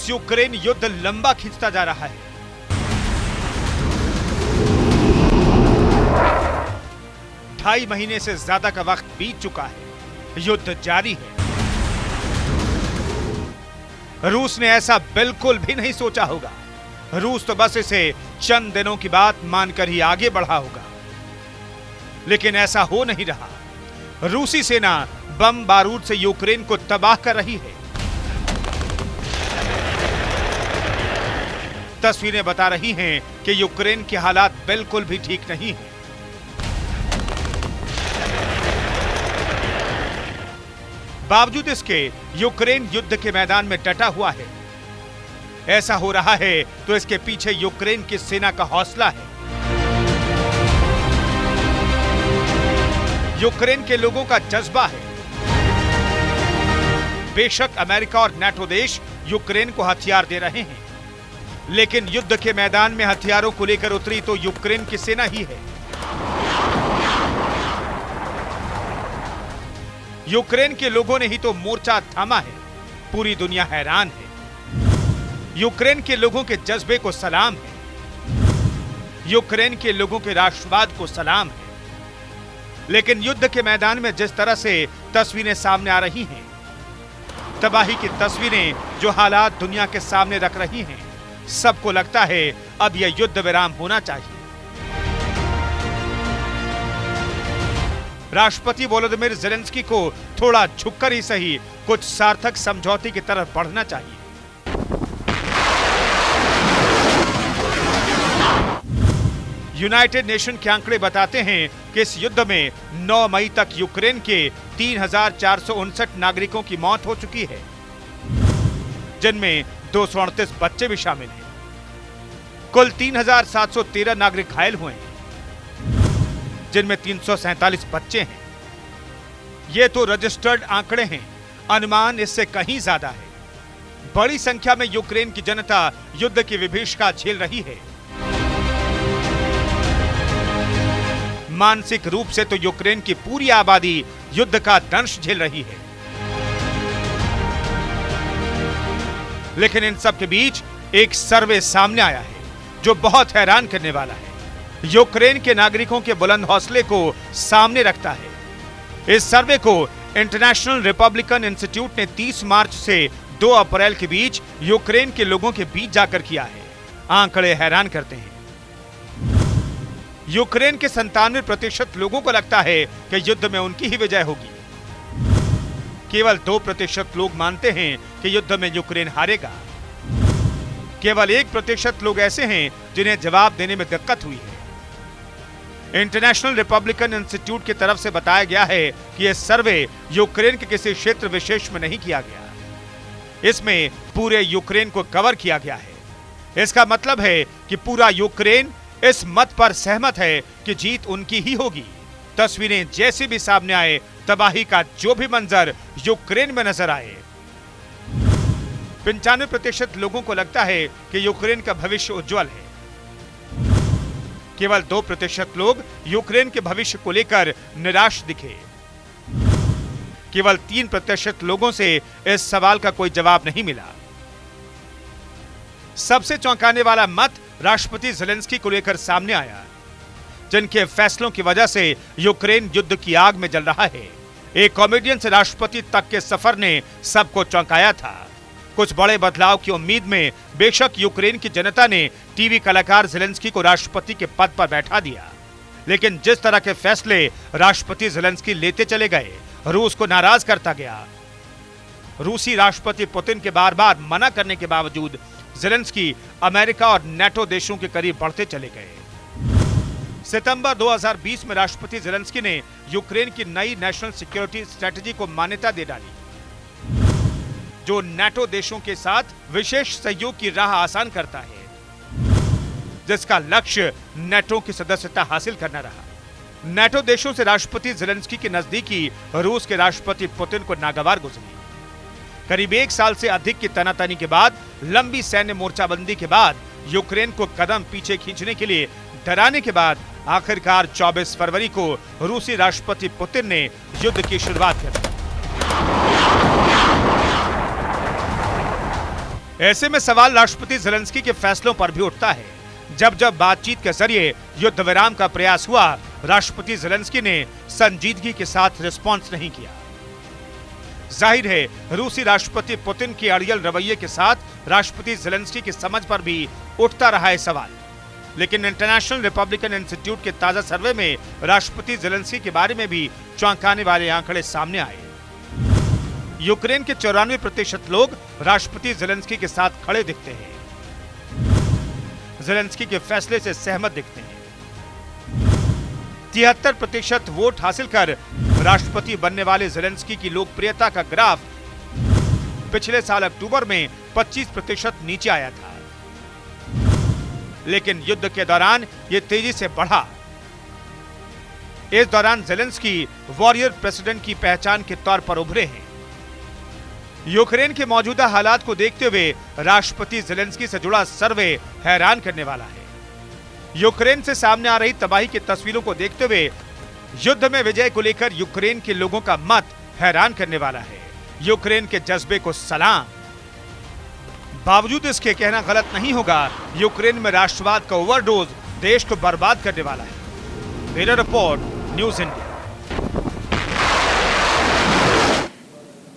रूस यूक्रेन युद्ध लंबा खिंचता जा रहा है। ढाई महीने से ज्यादा का वक्त बीत चुका है, युद्ध जारी है। रूस ने ऐसा बिल्कुल भी नहीं सोचा होगा। रूस तो बस इसे चंद दिनों की बात मानकर ही आगे बढ़ा होगा, लेकिन ऐसा हो नहीं रहा। रूसी सेना बम बारूद से यूक्रेन को तबाह कर रही है। तस्वीरें बता रही हैं कि यूक्रेन के हालात बिल्कुल भी ठीक नहीं हैं। बावजूद इसके यूक्रेन युद्ध के मैदान में डटा हुआ है। ऐसा हो रहा है तो इसके पीछे यूक्रेन की सेना का हौसला है। यूक्रेन के लोगों का जज्बा है। बेशक अमेरिका और नाटो देश यूक्रेन को हथियार दे रहे हैं, लेकिन युद्ध के मैदान में हथियारों को लेकर उतरी तो यूक्रेन की सेना ही है। यूक्रेन के लोगों ने ही तो मोर्चा थामा है। पूरी दुनिया हैरान है। यूक्रेन के लोगों के जज्बे को सलाम है। यूक्रेन के लोगों के राष्ट्रवाद को सलाम है। लेकिन युद्ध के मैदान में जिस तरह से तस्वीरें सामने आ रही हैं, तबाही की तस्वीरें जो हालात दुनिया के सामने रख रही हैं, सबको लगता है अब यह युद्ध विराम होना चाहिए। राष्ट्रपति वोलोदिमीर ज़ेलेंस्की को थोड़ा झुककर ही सही कुछ सार्थक समझौते की तरफ बढ़ना चाहिए। यूनाइटेड नेशन के आंकड़े बताते हैं कि इस युद्ध में 9 मई तक यूक्रेन के 3,459 नागरिकों की मौत हो चुकी है, जिनमें 238 बच्चे भी शामिल हैं। कुल 3,713 नागरिक घायल हुए हैं, जिनमें 347 बच्चे हैं। ये तो रजिस्टर्ड आंकड़े हैं, अनुमान इससे कहीं ज्यादा है। बड़ी संख्या में यूक्रेन की जनता युद्ध की विभीषिका झेल रही है। मानसिक रूप से तो यूक्रेन की पूरी आबादी युद्ध का दंश झेल रही है। लेकिन इन सब के बीच एक सर्वे सामने आया है जो बहुत हैरान करने वाला है। यूक्रेन के नागरिकों के बुलंद हौसले को सामने रखता है। इस सर्वे को इंटरनेशनल रिपब्लिकन इंस्टीट्यूट ने 30 मार्च से 2 अप्रैल के बीच यूक्रेन के लोगों के बीच जाकर किया है। आंकड़े हैरान करते हैं। यूक्रेन के 97% लोगों को लगता है कि युद्ध में उनकी ही विजय होगी। केवल 2% लोग मानते हैं कि युद्ध में यूक्रेन हारेगा। केवल 1% लोग ऐसे हैं जिन्हें जवाब देने में दिक्कत हुई है। इंटरनेशनल रिपब्लिकन इंस्टीट्यूट की तरफ से बताया गया है कि यह सर्वे यूक्रेन के किसी क्षेत्र विशेष में नहीं किया गया। इसमें पूरे यूक्रेन को कवर किया गया है। इसका मतलब है कि पूरा यूक्रेन इस मत पर सहमत है कि जीत उनकी ही होगी। तस्वीरें जैसी भी सामने आए, तबाही का जो भी मंजर यूक्रेन में नजर आए, 95% लोगों को लगता है कि यूक्रेन का भविष्य उज्जवल है। केवल 2% लोग यूक्रेन के भविष्य को लेकर निराश दिखे। केवल 3% लोगों से इस सवाल का कोई जवाब नहीं मिला। सबसे चौंकाने वाला मत राष्ट्रपति ज़ेलेंस्की को लेकर सामने आया, जिनके फैसलों की वजह से यूक्रेन युद्ध की आग में जल रहा है। एक कॉमेडियन से राष्ट्रपति तक के सफर ने सबको चौंकाया था। कुछ बड़े बदलाव की उम्मीद में बेशक यूक्रेन की जनता ने टीवी कलाकार ज़ेलेंस्की को राष्ट्रपति के पद पर बैठा दिया, लेकिन जिस तरह के फैसले राष्ट्रपति ज़ेलेंस्की लेते चले गए, रूस को नाराज करता गया। रूसी राष्ट्रपति पुतिन के बार बार मना करने के बावजूद ज़ेलेंस्की अमेरिका और नाटो देशों के करीब बढ़ते चले गए। सितंबर 2020 में राष्ट्रपति ज़ेलेंस्की ने यूक्रेन की नई नेशनल सिक्योरिटी स्ट्रेटजी को मान्यता दे डाली, जो नाटो देशों के साथ विशेष सहयोग की राह आसान करता है, जिसका लक्ष्य नाटो की सदस्यता हासिल करना रहा। नाटो देशों से राष्ट्रपति ज़ेलेंस्की की नजदीकी रूस के राष्ट्रपति पुतिन को नागवार गुजरी। करीब 1 साल से अधिक की तनातनी के बाद, लंबी सैन्य मोर्चाबंदी के बाद, यूक्रेन को कदम पीछे खींचने के लिए डराने के बाद आखिरकार 24 फरवरी को रूसी राष्ट्रपति पुतिन ने युद्ध की शुरुआत कर दी। ऐसे में सवाल राष्ट्रपति ज़ेलेंस्की के फैसलों पर भी उठता है। जब जब बातचीत के जरिए युद्ध विराम का प्रयास हुआ, राष्ट्रपति ज़ेलेंस्की ने संजीदगी के साथ रिस्पॉन्स नहीं किया। जाहिर है, रूसी राष्ट्रपति पुतिन के अड़ियल रवैये के साथ राष्ट्रपति ज़ेलेंस्की की समझ पर भी उठता रहा है सवाल। लेकिन इंटरनेशनल रिपब्लिकन इंस्टीट्यूट के ताजा सर्वे में राष्ट्रपति ज़ेलेंस्की के बारे में भी चौंकाने वाले आंकड़े सामने आए। यूक्रेन के 94% लोग राष्ट्रपति ज़ेलेंस्की के साथ खड़े दिखते हैं, ज़ेलेंस्की के फैसले से सहमत दिखते हैं। 73% वोट हासिल कर राष्ट्रपति बनने वाले ज़ेलेंस्की की लोकप्रियता का ग्राफ पिछले साल अक्टूबर में 25% नीचे आया था, लेकिन युद्ध के दौरान यह तेजी से बढ़ा। इस दौरान ज़ेलेंस्की वॉरियर प्रेसिडेंट की पहचान के तौर पर उभरे हैं। यूक्रेन के मौजूदा हालात को देखते हुए राष्ट्रपति ज़ेलेंस्की से जुड़ा सर्वे हैरान करने वाला है। यूक्रेन से सामने आ रही तबाही की तस्वीरों को देखते हुए युद्ध में विजय को लेकर यूक्रेन के लोगों का मत हैरान करने वाला है। यूक्रेन के जज्बे को सलाम। बावजूद इसके कहना गलत नहीं होगा, यूक्रेन में राष्ट्रवाद का ओवरडोज देश को बर्बाद करने वाला है। Bureau report, news India.